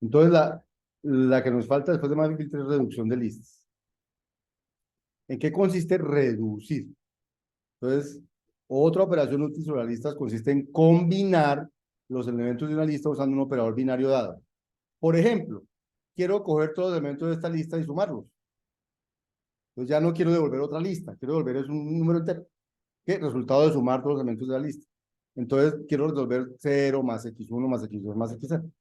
Entonces, la que nos falta después de más filtro es reducción de listas. ¿En qué consiste reducir? Entonces, otra operación útil sobre las listas consiste en combinar los elementos de una lista usando un operador binario dado. Por ejemplo, quiero coger todos los elementos de esta lista y sumarlos. Entonces ya no quiero devolver otra lista, quiero devolver es un número entero, que resultado de sumar todos los elementos de la lista. Entonces quiero resolver 0 más x1 más x2 más xn.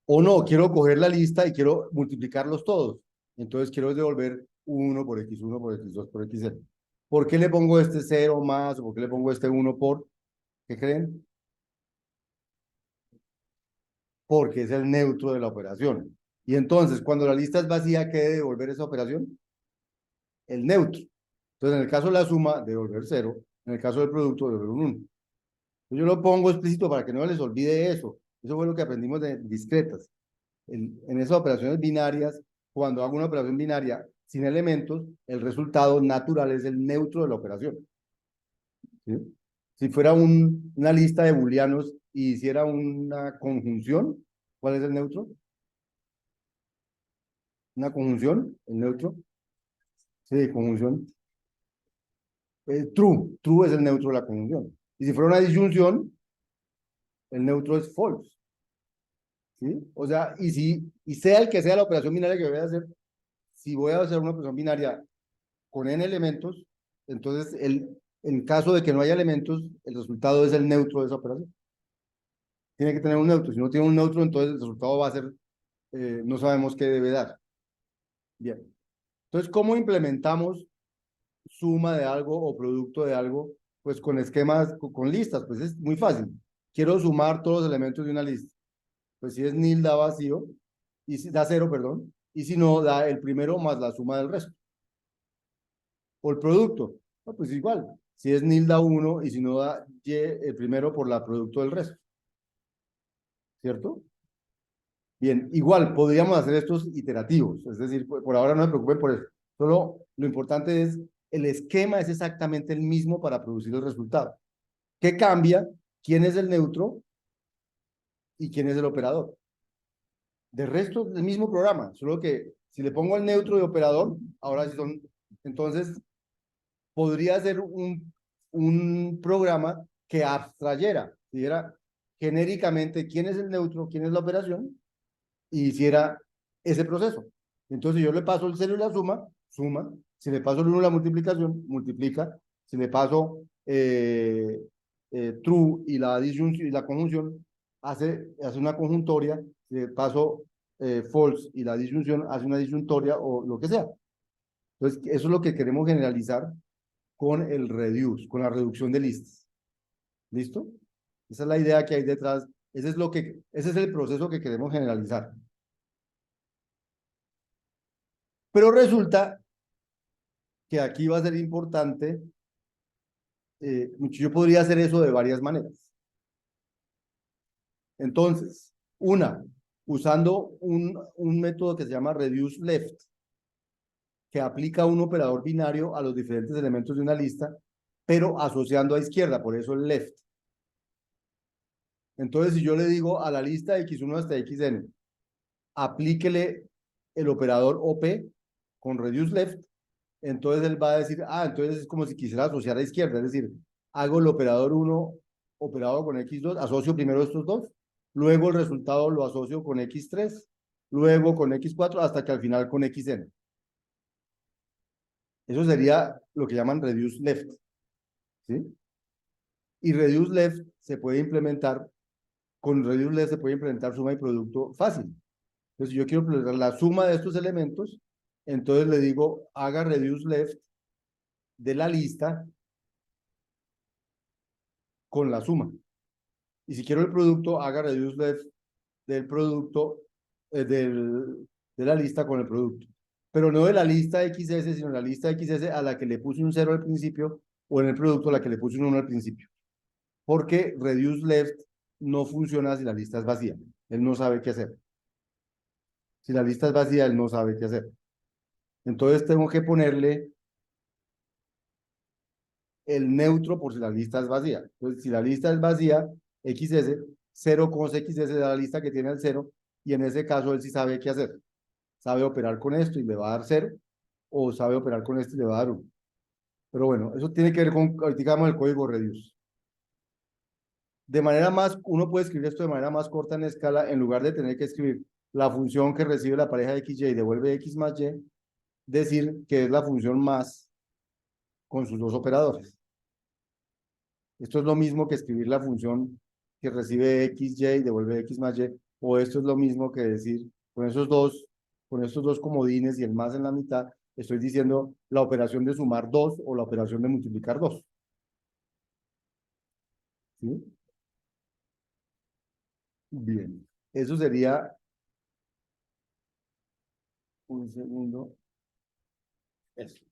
O no, quiero coger la lista y quiero multiplicarlos todos. Entonces quiero devolver 1 por x1 por x2 por xn. ¿Por qué le pongo este 0 más o por qué le pongo este 1 por? ¿Qué creen? Porque es el neutro de la operación. Y entonces, cuando la lista es vacía, ¿qué debe devolver esa operación? El neutro. Entonces, en el caso de la suma, devolver 0. En el caso del producto, devolver un 1. Yo lo pongo explícito para que no les olvide eso. Eso fue lo que aprendimos de discretas. En esas operaciones binarias, cuando hago una operación binaria sin elementos, el resultado natural es el neutro de la operación. ¿Sí? Si fuera una lista de booleanos y hiciera una conjunción, ¿cuál es el neutro? Una conjunción, el neutro. Sí, conjunción. True, true es el neutro de la conjunción. Y si fuera una disyunción, el neutro es false. ¿Sí? O sea, y sea el que sea la operación binaria que voy a hacer, si voy a hacer una operación binaria con n elementos, entonces en caso de que no haya elementos, el resultado es el neutro de esa operación. Tiene que tener un neutro. Si no tiene un neutro, entonces el resultado va a ser, no sabemos qué debe dar. Bien. Entonces, ¿cómo implementamos suma de algo o producto de algo? Pues con esquemas, con listas, pues es muy fácil. Quiero sumar todos los elementos de una lista. Pues si es nil da vacío, y si da cero, perdón, y si no, da el primero más la suma del resto. O el producto, no, pues igual. Si es nil da uno y si no da y el primero por la producto del resto. ¿Cierto? Bien, igual podríamos hacer estos iterativos, es decir, por ahora no se preocupen por eso. Solo lo importante es, el esquema es exactamente el mismo para producir el resultado. ¿Qué cambia? ¿Quién es el neutro y quién es el operador? De resto, el mismo programa, solo que si le pongo el neutro de operador, ahora sí son, entonces podría ser un programa que abstrayera, dijera genéricamente quién es el neutro, quién es la operación, y hiciera ese proceso. Entonces yo le paso el cero y la suma, suma. Si le paso el 1 la multiplicación, multiplica. Si le paso true y la disyunción y la conjunción, hace una conjuntoria. Si le paso false y la disyunción, hace una disyuntoria o lo que sea. Entonces, eso es lo que queremos generalizar con el reduce, con la reducción de listas. ¿Listo? Esa es la idea que hay detrás. Ese es el proceso que queremos generalizar. Pero resulta que aquí va a ser importante, yo podría hacer eso de varias maneras. Entonces, una, usando un método que se llama reduce left, que aplica un operador binario a los diferentes elementos de una lista, pero asociando a izquierda, por eso el left. Entonces, si yo le digo a la lista x1 hasta xn, aplíquele el operador OP con reduce left, entonces él va a decir, entonces es como si quisiera asociar a izquierda, es decir, hago el operador 1 operado con x2, asocio primero estos dos, luego el resultado lo asocio con x3, luego con x4, hasta que al final con xn. Eso sería lo que llaman reduce left, ¿sí? Y reduce left se puede implementar, con reduce left se puede implementar suma y producto fácil. Entonces, si yo quiero implementar la suma de estos elementos, entonces le digo, haga reduce left de la lista con la suma. Y si quiero el producto, haga reduce left del producto, de la lista con el producto. Pero no de la lista XS, sino de la lista XS a la que le puse un 0 al principio o en el producto a la que le puse un 1 al principio. Porque reduce left no funciona si la lista es vacía. Él no sabe qué hacer. Si la lista es vacía, él no sabe qué hacer. Entonces tengo que ponerle el neutro por si la lista es vacía. Entonces, si la lista es vacía, XS, 0 cos XS da la lista que tiene el 0, y en ese caso él sí sabe qué hacer. Sabe operar con esto y le va a dar 0, o sabe operar con esto y le va a dar 1. Pero bueno, eso tiene que ver con, ahorita digamos, el código reduce. De manera más, uno puede escribir esto de manera más corta en escala, en lugar de tener que escribir la función que recibe la pareja de XY y devuelve X más Y, decir que es la función más con sus dos operadores. Esto es lo mismo que escribir la función que recibe XY y devuelve X más Y, o esto es lo mismo que decir con estos dos comodines y el más en la mitad, estoy diciendo la operación de sumar 2 o la operación de multiplicar 2. ¿Sí? Bien. Eso sería, un segundo, eso.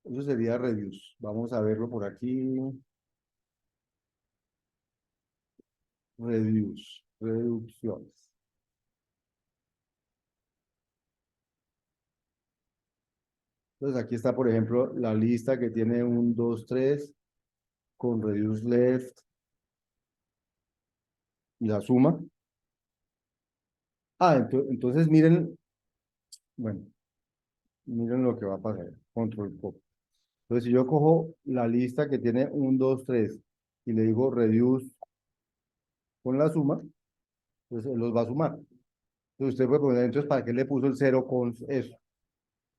Eso sería reduce. Vamos a verlo por aquí. Reduce. Reducciones. Entonces aquí está, por ejemplo, la lista que tiene un 2 3 con reduce left y la suma. Entonces miren, bueno, miren lo que va a pasar. Control pop. Entonces si yo cojo la lista que tiene un 2 3 y le digo reduce con la suma, pues él los va a sumar. Entonces usted puede poner, entonces, ¿para qué le puso el 0 con eso?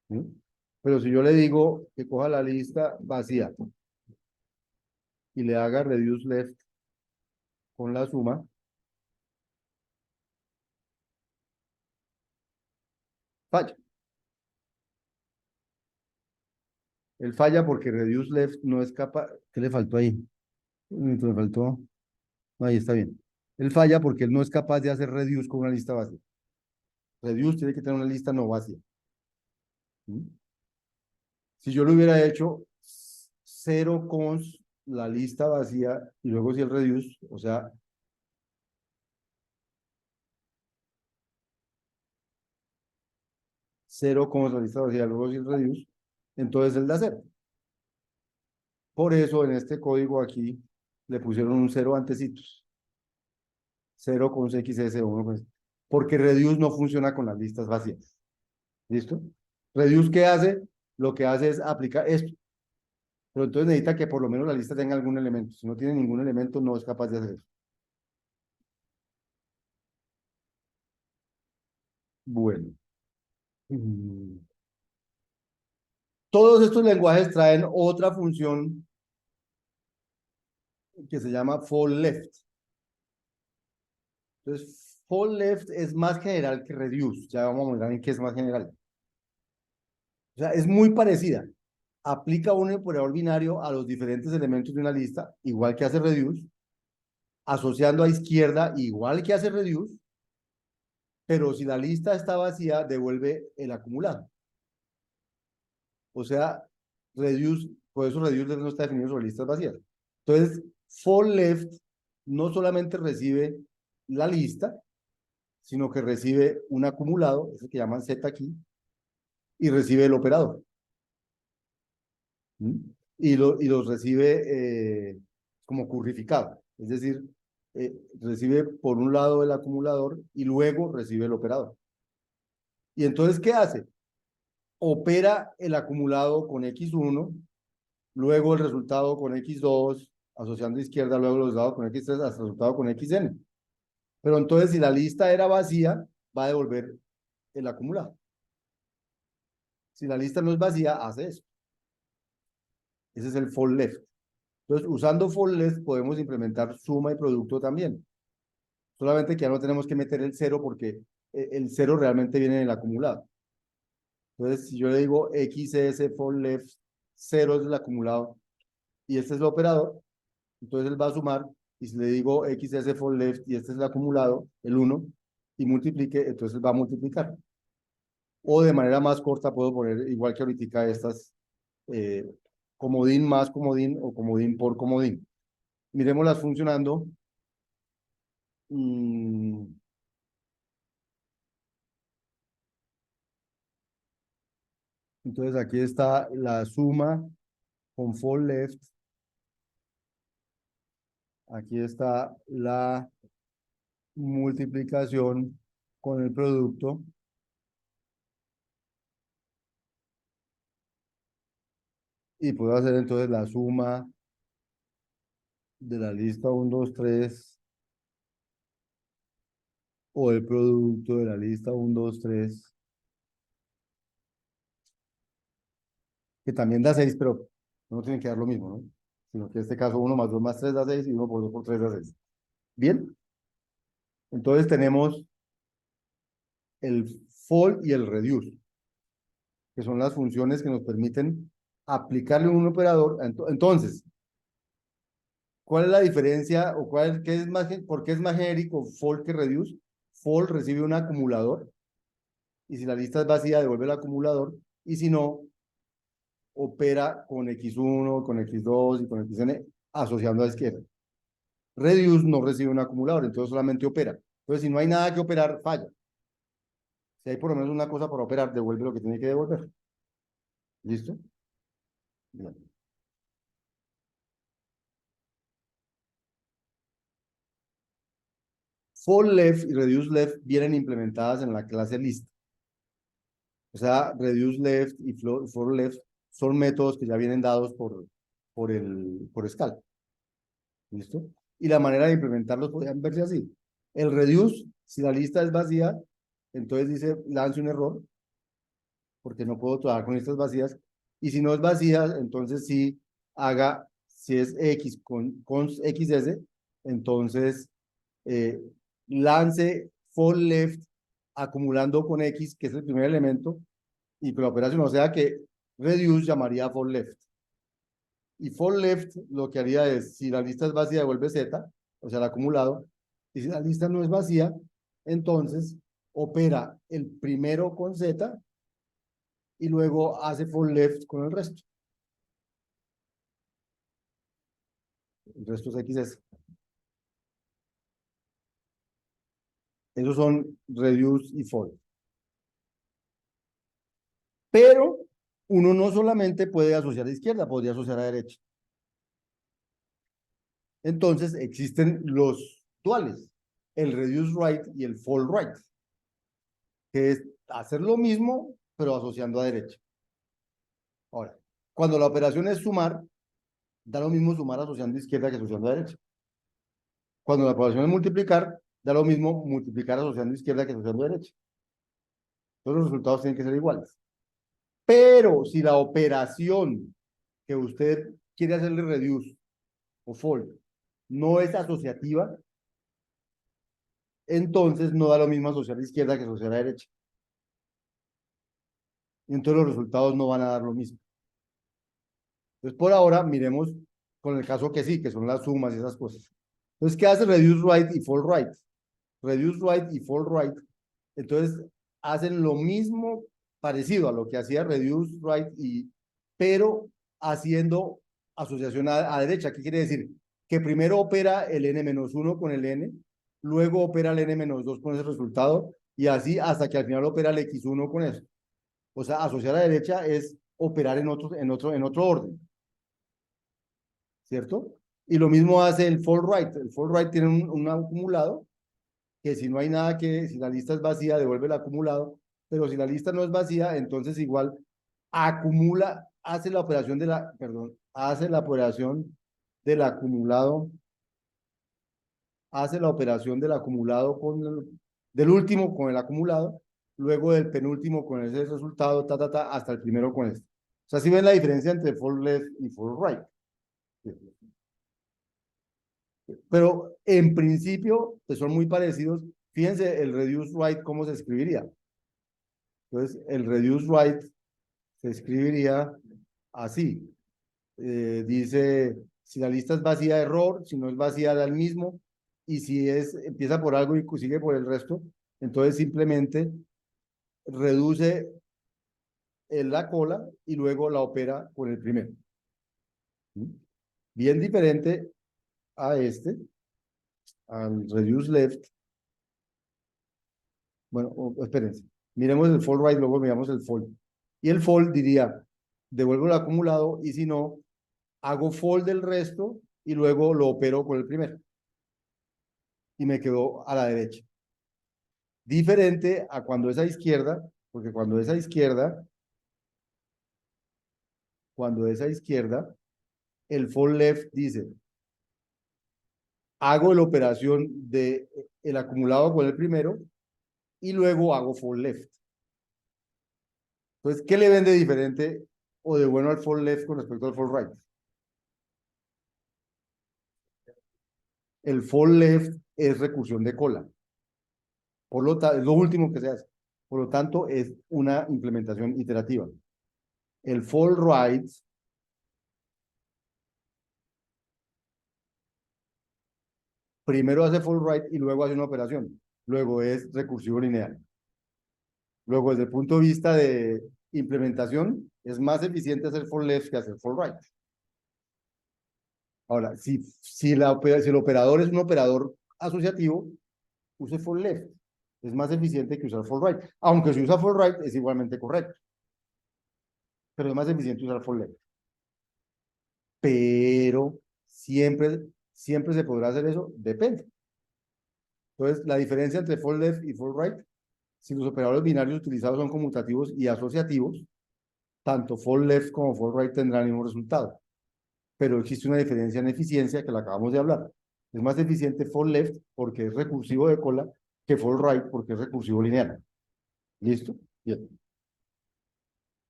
¿Sí? Pero si yo le digo que coja la lista vacía y le haga reduce left con la suma, falla. Él falla porque reduce left no es capaz. ¿Qué le faltó ahí? Me faltó. Ahí está bien. Él falla porque él no es capaz de hacer reduce con una lista vacía. Reduce tiene que tener una lista no vacía. ¿Sí? Si yo lo hubiera hecho 0 cons la lista vacía y luego si el reduce, o sea, 0 cons la lista vacía, luego si el reduce, entonces él da 0. Por eso en este código aquí le pusieron un 0 antecitos. 0 con XS, 1 con... Porque reduce no funciona con las listas vacías. ¿Listo? Reduce, ¿qué hace? Lo que hace es aplicar esto. Pero entonces necesita que por lo menos la lista tenga algún elemento. Si no tiene ningún elemento, no es capaz de hacer eso. Bueno. Todos estos lenguajes traen otra función que se llama fall left. Entonces, fall left es más general que reduce. Ya vamos a mirar en qué es más general. O sea, es muy parecida. Aplica un operador binario a los diferentes elementos de una lista, igual que hace reduce, asociando a izquierda, igual que hace reduce, pero si la lista está vacía, devuelve el acumulado. O sea, reduce, por eso reduce no está definido sobre listas vacías. Entonces, for left no solamente recibe la lista, sino que recibe un acumulado, ese que llaman Z aquí, y recibe el operador. ¿Mm? Y los recibe como currificado, es decir, recibe por un lado el acumulador y luego recibe el operador. ¿Y entonces qué hace? Opera el acumulado con X1, luego el resultado con X2, asociando izquierda, luego el resultado con X3, hasta el resultado con XN. Pero entonces, si la lista era vacía, va a devolver el acumulado. Si la lista no es vacía, hace eso. Ese es el for left. Entonces, usando for left podemos implementar suma y producto también. Solamente que ya no tenemos que meter el 0 porque el 0 realmente viene en el acumulado. Entonces, si yo le digo XS for left, 0 es el acumulado y este es el operador, entonces él va a sumar, y si le digo XS for left y este es el acumulado, el 1, y multiplique, entonces él va a multiplicar. O de manera más corta puedo poner, igual que ahorita, estas eh, comodín más comodín o comodín por comodín. Miremoslas funcionando. Mm, entonces aquí está la suma con for left. Aquí está la multiplicación con el producto y puedo hacer entonces la suma de la lista uno 2 3 o el producto de la lista uno 2 3 que también da 6 pero no tiene que dar lo mismo, ¿no? Sino que en este caso uno más 2 más 3 da 6 y uno por 2 por 3 da 6. Bien, entonces tenemos el fold y el reduce, que son las funciones que nos permiten aplicarle un operador. Entonces, ¿cuál es la diferencia o qué es más, por qué es más genérico fold que reduce? Fold recibe un acumulador y si la lista es vacía devuelve el acumulador y si no, opera con X1, con X2 y con XN asociando a la izquierda. Reduce no recibe un acumulador, entonces solamente opera. Entonces, si no hay nada que operar, falla. Si hay por lo menos una cosa para operar, devuelve lo que tiene que devolver. ¿Listo? Bien. For left y reduce left vienen implementadas en la clase list. O sea, reduce left y for left son métodos que ya vienen dados por Scala. ¿Listo? Y la manera de implementarlos podrían verse así. El reduce, si la lista es vacía, entonces dice, lance un error, porque no puedo trabajar con listas vacías. Y si no es vacía, entonces sí haga, si es X con XS, entonces eh, lance for left acumulando con X, que es el primer elemento, y con la operación, o sea que reduce llamaría for left. Y for left lo que haría es, si la lista es vacía, devuelve Z, o sea, el acumulado, y si la lista no es vacía, entonces opera el primero con Z y luego hace for left con el resto. El resto es XS. Esos son reduce y for. Pero uno no solamente puede asociar a izquierda, podría asociar a derecha. Entonces existen los duales, el reduce right y el fall right, que es hacer lo mismo, pero asociando a derecha. Ahora, cuando la operación es sumar, da lo mismo sumar asociando a izquierda que asociando a derecha. Cuando la operación es multiplicar, da lo mismo multiplicar asociando a izquierda que asociando a derecha. Todos los resultados tienen que ser iguales. Pero si la operación que usted quiere hacerle reduce o fold no es asociativa, entonces no da lo mismo asociar a izquierda que asociar a derecha. Y entonces los resultados no van a dar lo mismo. Entonces, por ahora, miremos con el caso que sí, que son las sumas y esas cosas. Entonces, ¿qué hace reduce right y fall right? Reduce right y fall right. Entonces, hacen lo mismo parecido a lo que hacía reduce right, pero haciendo asociación a derecha. ¿Qué quiere decir? Que primero opera el n-1 con el n, luego opera el n-2 con ese resultado, y así hasta que al final opera el x1 con eso. O sea, asociar a derecha es operar en otro orden, ¿cierto? Y lo mismo hace el fall right. El fall right tiene un acumulado que si no hay nada si la lista es vacía, devuelve el acumulado, pero si la lista no es vacía, entonces igual acumula, hace la operación del acumulado, hace la operación del acumulado del último con el acumulado, luego del penúltimo con ese resultado, hasta el primero con este. O sea, si ven la diferencia entre for left y for right. Pero en principio, pues son muy parecidos. Fíjense el reduce right, ¿cómo se escribiría? Entonces, el reduce right se escribiría así. Dice, si la lista es vacía, error, si no es vacía, da el mismo, y si empieza por algo y sigue por el resto, entonces simplemente reduce la cola y luego la opera con el primero. ¿Sí? Bien diferente a al reduce left. Bueno, espérense. Miremos el fall right, luego miramos el fall. Y el fall diría, devuelvo el acumulado y si no, hago fall del resto y luego lo opero con el primero. Y me quedó a la derecha. Diferente a cuando es a izquierda, porque cuando es a izquierda, el for left dice, hago la operación de el acumulado con el primero y luego hago for left. Entonces, ¿qué le ven de diferente o de bueno al for left con respecto al for right? El for left es recursión de cola. Por lo tanto, es lo último que se hace. Por lo tanto, es una implementación iterativa. El for right primero hace for right y luego hace una operación. Luego es recursivo lineal. Luego, desde el punto de vista de implementación, es más eficiente hacer for left que hacer for right. Ahora, si el operador es un operador asociativo, use for left. Es más eficiente que usar for right. Aunque si usa for right es igualmente correcto. Pero es más eficiente usar for left. Pero siempre se podrá hacer eso, depende. Entonces, la diferencia entre for left y for right, si los operadores binarios utilizados son conmutativos y asociativos, tanto for left como for right tendrán el mismo resultado. Pero existe una diferencia en eficiencia que la acabamos de hablar. Es más eficiente for left porque es recursivo de cola que for right porque es recursivo lineal. ¿Listo? Bien.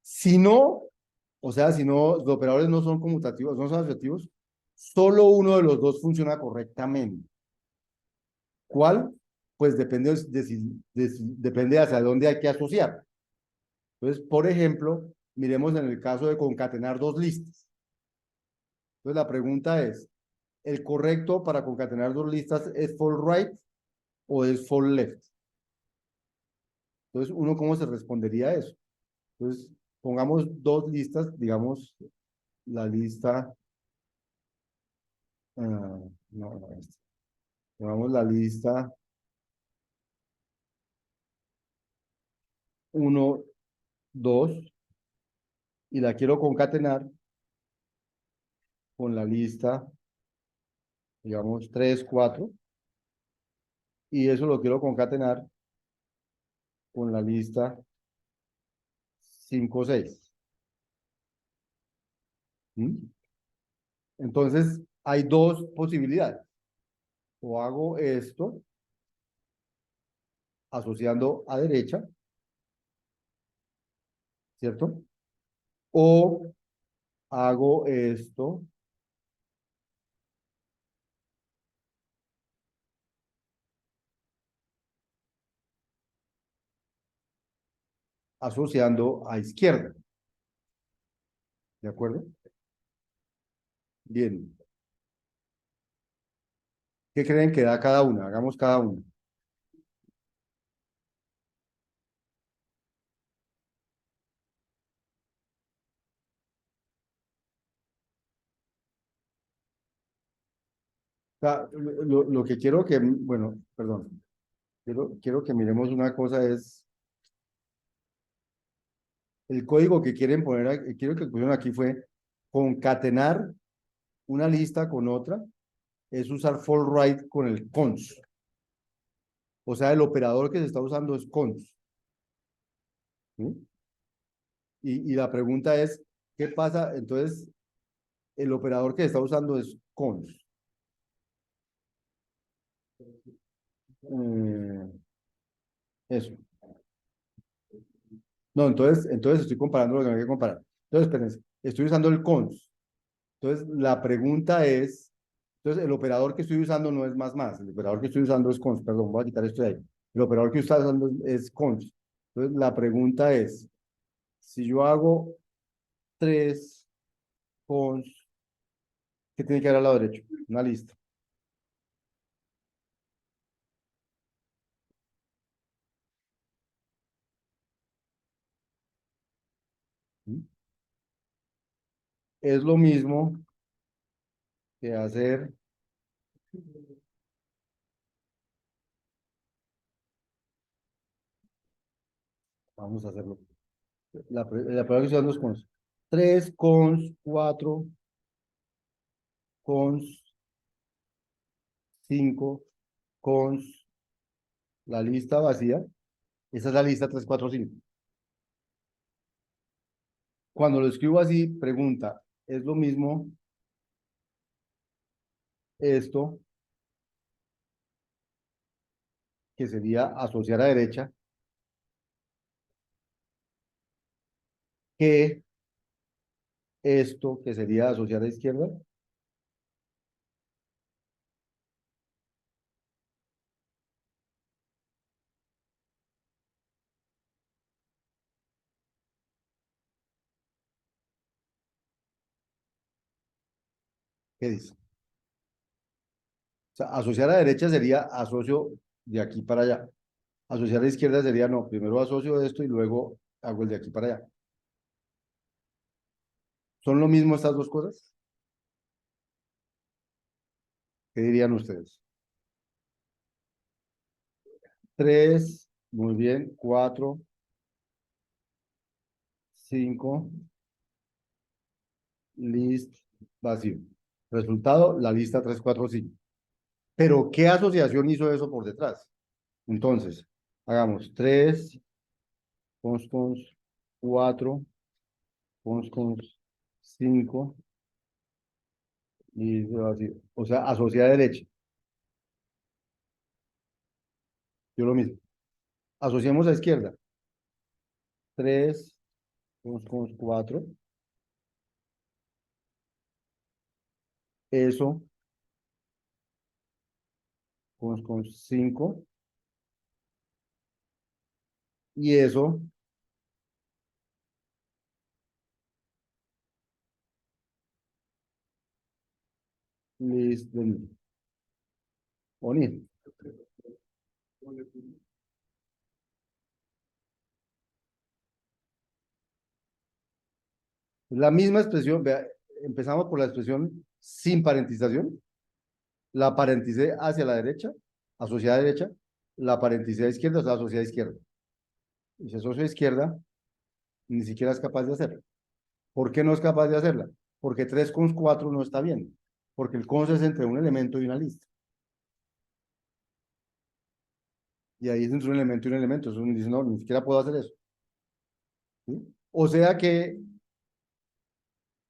Si no, o sea, si no, los operadores no son conmutativos, no son asociativos, solo uno de los dos funciona correctamente. ¿Cuál? Pues depende hacia dónde hay que asociar. Entonces, por ejemplo, miremos en el caso de concatenar dos listas. Entonces, la pregunta es, ¿el correcto para concatenar dos listas es for right o es for left? Entonces, ¿uno cómo se respondería a eso? Entonces, pongamos dos listas, digamos, la lista, no, no, pongamos la lista uno 2 y la quiero concatenar con la lista, digamos, 3 4 y eso lo quiero concatenar con la lista 5 6. ¿Mm? Entonces, hay dos posibilidades. O hago esto asociando a derecha, ¿cierto? O hago esto asociando a izquierda, ¿de acuerdo? Bien. ¿Qué creen que da cada una? Hagamos cada una. O sea, lo que quiero que, bueno, perdón, quiero que miremos una cosa es el código que quieren poner, quiero que pusieron aquí fue concatenar una lista con otra, es usar for right con el cons. O sea, el operador que se está usando es cons. ¿Sí? Y la pregunta es, ¿qué pasa? Entonces, el operador que se está usando es cons. Eh, eso. No, entonces estoy comparando lo que no hay que comparar. Entonces, espérense, estoy usando el cons. Entonces, la pregunta es, entonces el operador que estoy usando no es más, el operador que estoy usando es cons, perdón, voy a quitar esto de ahí. El operador que estoy usando es cons. Entonces, la pregunta es, si yo hago 3 cons, ¿qué tiene que haber al lado derecho? Una lista. ¿Sí? Es lo mismo que hacer, vamos a hacerlo. La palabra que estoy usando es cons. 3 cons, 4 cons, 5 cons, la lista vacía, esa es la lista 345. Cuando lo escribo así, pregunta, ¿es lo mismo esto que sería asociar a derecha que esto que sería asociar a izquierda? ¿Qué dice? O sea, asociar a derecha sería asocio de aquí para allá. Asociar a izquierda sería no, primero asocio esto y luego hago el de aquí para allá. ¿Son lo mismo estas dos cosas? ¿Qué dirían ustedes? Tres, muy bien, cuatro, cinco, list, vacío. Resultado, la lista 3 4 5. Pero, ¿qué asociación hizo eso por detrás? Entonces, hagamos 3 cons, 4 cons, 5, list vacío. O sea, asocia a derecha. Yo lo mismo. Asociamos a izquierda. 3 cons, 4. Eso, cons 5. Y eso, list de unir. La misma expresión, vea, empezamos por la expresión sin parentización, la parenticé hacia la derecha, asociada a derecha, la parenticé a izquierda, o sea, asociada a izquierda. Y si asocio a izquierda, ni siquiera es capaz de hacerla. ¿Por qué no es capaz de hacerla? Porque 3 cons 4 no está bien, porque el cons es entre un elemento y una lista. Y ahí es entre un elemento y un elemento. Eso dice, no, ni siquiera puedo hacer eso. ¿Sí? O sea que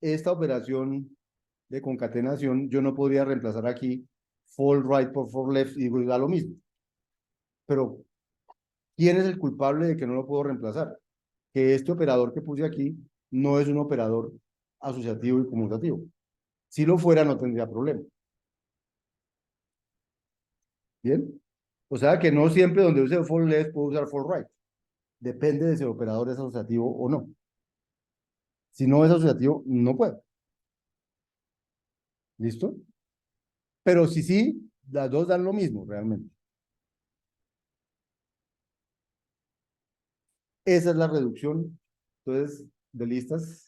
esta operación de concatenación, yo no podría reemplazar aquí for right por for left y da lo mismo. Pero, ¿quién es el culpable de que no lo puedo reemplazar? Que este operador que puse aquí no es un operador asociativo y conmutativo. Si lo fuera, no tendría problema. ¿Bien? O sea que no siempre donde use for left puedo usar for right. Depende de si el operador es asociativo o no. Si no es asociativo, no puedo. ¿Listo? Pero si sí, las dos dan lo mismo realmente. Esa es la reducción, entonces, de listas